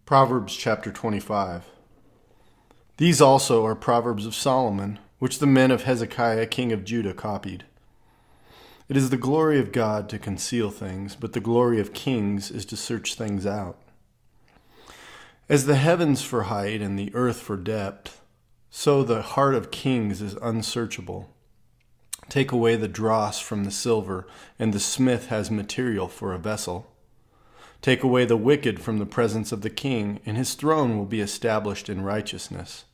Proverbs chapter 25. These also are Proverbs of Solomon, which the men of Hezekiah king of Judah copied. It is the glory of God to conceal things, but the glory of kings is to search things out. As the heavens for height and the earth for depth, so the heart of kings is unsearchable. Take away the dross from the silver, and the smith has material for a vessel. Take away the wicked from the presence of the king, and his throne will be established in righteousness.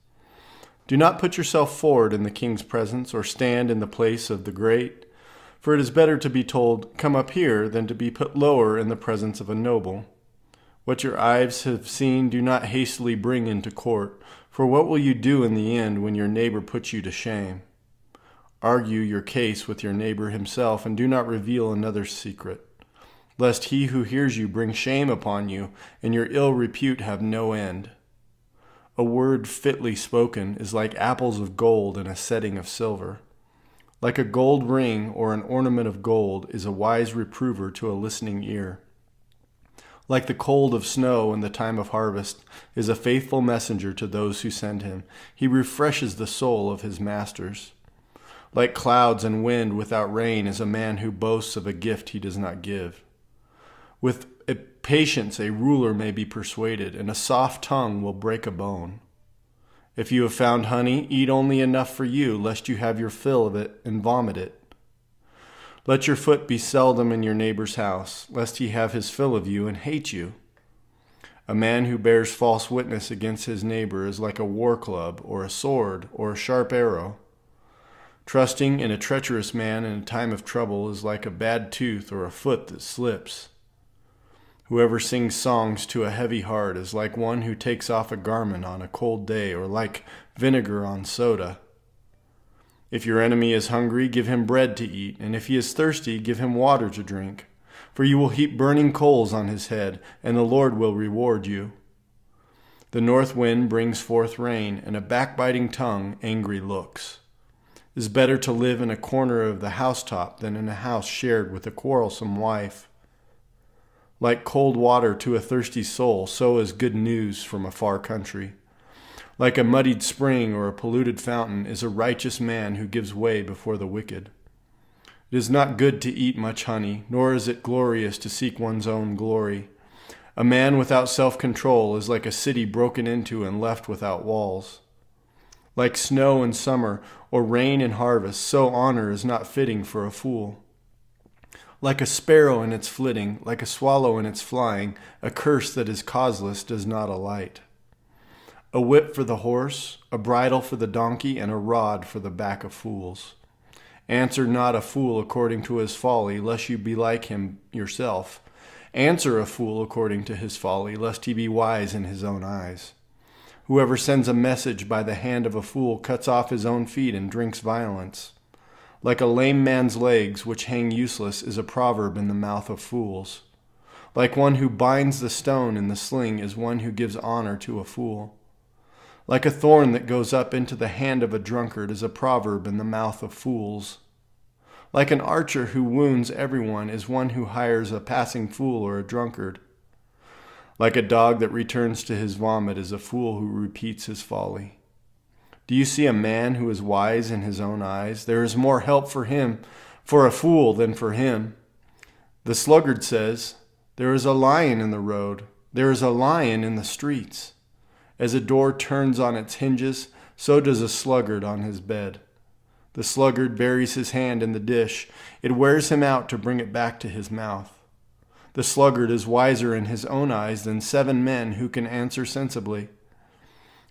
Do not put yourself forward in the king's presence, or stand in the place of the great, for it is better to be told, "Come up here," than to be put lower in the presence of a noble. What your eyes have seen do not hastily bring into court, for what will you do in the end when your neighbor puts you to shame? Argue your case with your neighbor himself, and do not reveal another's secret, lest he who hears you bring shame upon you, and your ill repute have no end. A word fitly spoken is like apples of gold in a setting of silver. Like a gold ring or an ornament of gold is a wise reprover to a listening ear. Like the cold of snow in the time of harvest is a faithful messenger to those who send him. He refreshes the soul of his masters. Like clouds and wind without rain is a man who boasts of a gift he does not give. With patience a ruler may be persuaded, and a soft tongue will break a bone. If you have found honey, eat only enough for you, lest you have your fill of it and vomit it. Let your foot be seldom in your neighbor's house, lest he have his fill of you and hate you. A man who bears false witness against his neighbor is like a war club, or a sword, or a sharp arrow. Trusting in a treacherous man in a time of trouble is like a bad tooth or a foot that slips. Whoever sings songs to a heavy heart is like one who takes off a garment on a cold day, or like vinegar on soda. If your enemy is hungry, give him bread to eat, and if he is thirsty, give him water to drink. For you will heap burning coals on his head, and the Lord will reward you. The north wind brings forth rain, and a backbiting tongue angry looks. It is better to live in a corner of the housetop than in a house shared with a quarrelsome wife. Like cold water to a thirsty soul, so is good news from a far country. Like a muddied spring or a polluted fountain is a righteous man who gives way before the wicked. It is not good to eat much honey, nor is it glorious to seek one's own glory. A man without self-control is like a city broken into and left without walls. Like snow in summer or rain in harvest, so honor is not fitting for a fool. Like a sparrow in its flitting, like a swallow in its flying, a curse that is causeless does not alight. A whip for the horse, a bridle for the donkey, and a rod for the back of fools. Answer not a fool according to his folly, lest you be like him yourself. Answer a fool according to his folly, lest he be wise in his own eyes. Whoever sends a message by the hand of a fool cuts off his own feet and drinks violence. Like a lame man's legs, which hang useless, is a proverb in the mouth of fools. Like one who binds the stone in the sling is one who gives honor to a fool. Like a thorn that goes up into the hand of a drunkard is a proverb in the mouth of fools. Like an archer who wounds everyone is one who hires a passing fool or a drunkard. Like a dog that returns to his vomit is a fool who repeats his folly. Do you see a man who is wise in his own eyes? There is more help for him, for a fool, than for him. The sluggard says, "There is a lion in the road. There is a lion in the streets." As a door turns on its hinges, so does a sluggard on his bed. The sluggard buries his hand in the dish. It wears him out to bring it back to his mouth. The sluggard is wiser in his own eyes than 7 men who can answer sensibly.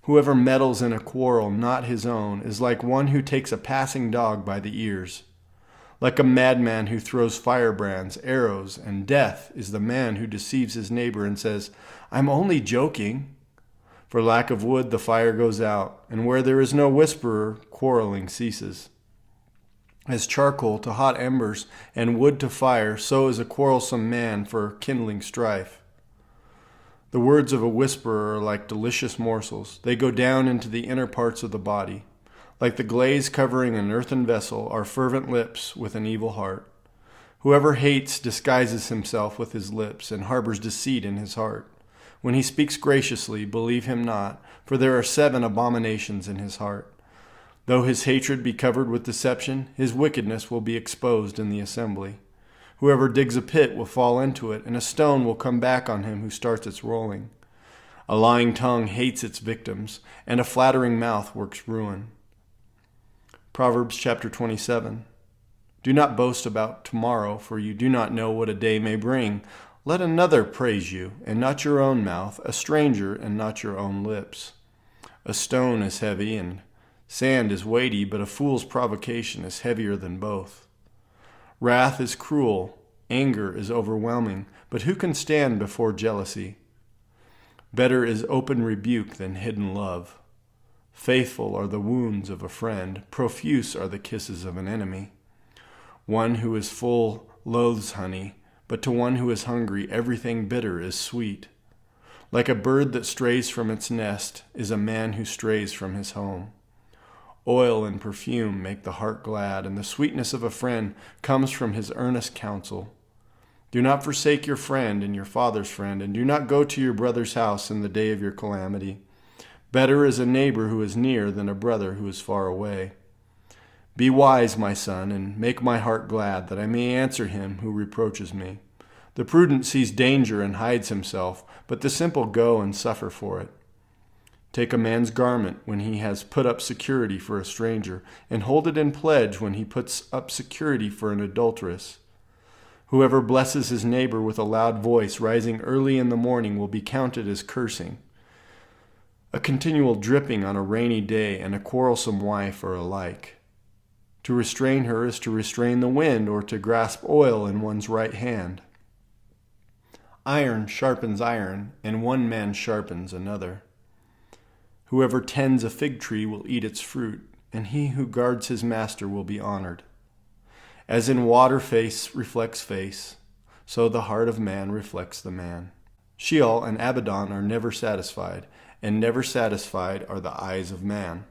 Whoever meddles in a quarrel not his own is like one who takes a passing dog by the ears. Like a madman who throws firebrands, arrows, and death is the man who deceives his neighbor and says, "I'm only joking." For lack of wood the fire goes out, and where there is no whisperer, quarreling ceases. As charcoal to hot embers and wood to fire, so is a quarrelsome man for kindling strife. The words of a whisperer are like delicious morsels. They go down into the inner parts of the body. Like the glaze covering an earthen vessel are fervent lips with an evil heart. Whoever hates disguises himself with his lips and harbors deceit in his heart. When he speaks graciously, believe him not, for there are 7 abominations in his heart. Though his hatred be covered with deception, his wickedness will be exposed in the assembly. Whoever digs a pit will fall into it, and a stone will come back on him who starts its rolling. A lying tongue hates its victims, and a flattering mouth works ruin. Proverbs chapter 27. Do not boast about tomorrow, for you do not know what a day may bring. Let another praise you, and not your own mouth, a stranger, and not your own lips. A stone is heavy, and sand is weighty, but a fool's provocation is heavier than both. Wrath is cruel, anger is overwhelming, but who can stand before jealousy? Better is open rebuke than hidden love. Faithful are the wounds of a friend, profuse are the kisses of an enemy. One who is full loathes honey, but to one who is hungry everything bitter is sweet. Like a bird that strays from its nest is a man who strays from his home. Oil and perfume make the heart glad, and the sweetness of a friend comes from his earnest counsel. Do not forsake your friend and your father's friend, and do not go to your brother's house in the day of your calamity. Better is a neighbor who is near than a brother who is far away. Be wise, my son, and make my heart glad, that I may answer him who reproaches me. The prudent sees danger and hides himself, but the simple go and suffer for it. Take a man's garment when he has put up security for a stranger, and hold it in pledge when he puts up security for an adulteress. Whoever blesses his neighbor with a loud voice, rising early in the morning, will be counted as cursing. A continual dripping on a rainy day and a quarrelsome wife are alike. To restrain her is to restrain the wind, or to grasp oil in one's right hand. Iron sharpens iron, and one man sharpens another. Whoever tends a fig tree will eat its fruit, and he who guards his master will be honored. As in water face reflects face, so the heart of man reflects the man. Sheol and Abaddon are never satisfied, and never satisfied are the eyes of man.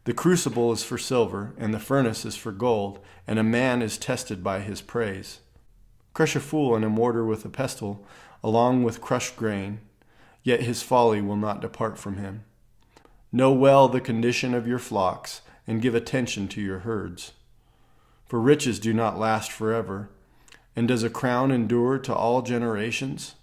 The crucible is for silver, and the furnace is for gold, and a man is tested by his praise. Crush a fool in a mortar with a pestle, along with crushed grain, yet his folly will not depart from him. Know well the condition of your flocks, and give attention to your herds. For riches do not last forever, and does a crown endure to all generations?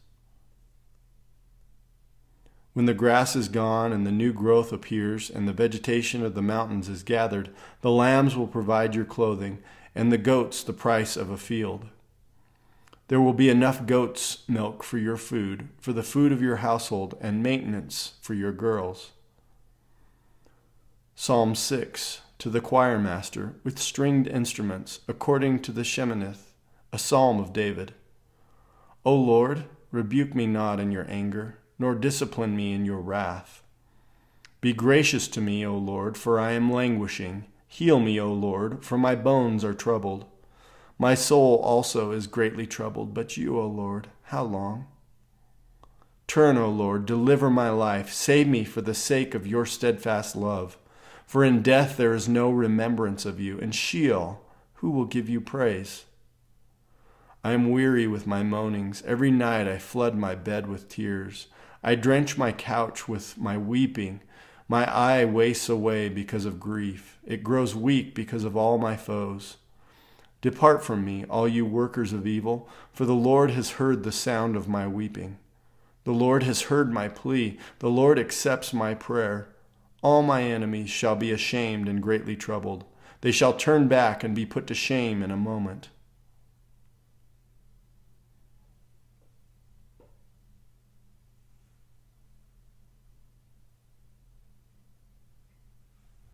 When the grass is gone and the new growth appears, and the vegetation of the mountains is gathered, the lambs will provide your clothing, and the goats the price of a field. There will be enough goat's milk for your food, for the food of your household, and maintenance for your girls. Psalm 6, to the choir master, with stringed instruments, according to the Sheminith, a psalm of David. O Lord, rebuke me not in your anger, nor discipline me in your wrath. Be gracious to me, O Lord, for I am languishing. Heal me, O Lord, for my bones are troubled. My soul also is greatly troubled, but you, O Lord, how long? Turn, O Lord, deliver my life. Save me for the sake of your steadfast love. For in death there is no remembrance of you, and Sheol, who will give you praise? I am weary with my moanings. Every night I flood my bed with tears. I drench my couch with my weeping. My eye wastes away because of grief. It grows weak because of all my foes. Depart from me, all you workers of evil, for the Lord has heard the sound of my weeping. The Lord has heard my plea. The Lord accepts my prayer. All my enemies shall be ashamed and greatly troubled. They shall turn back and be put to shame in a moment.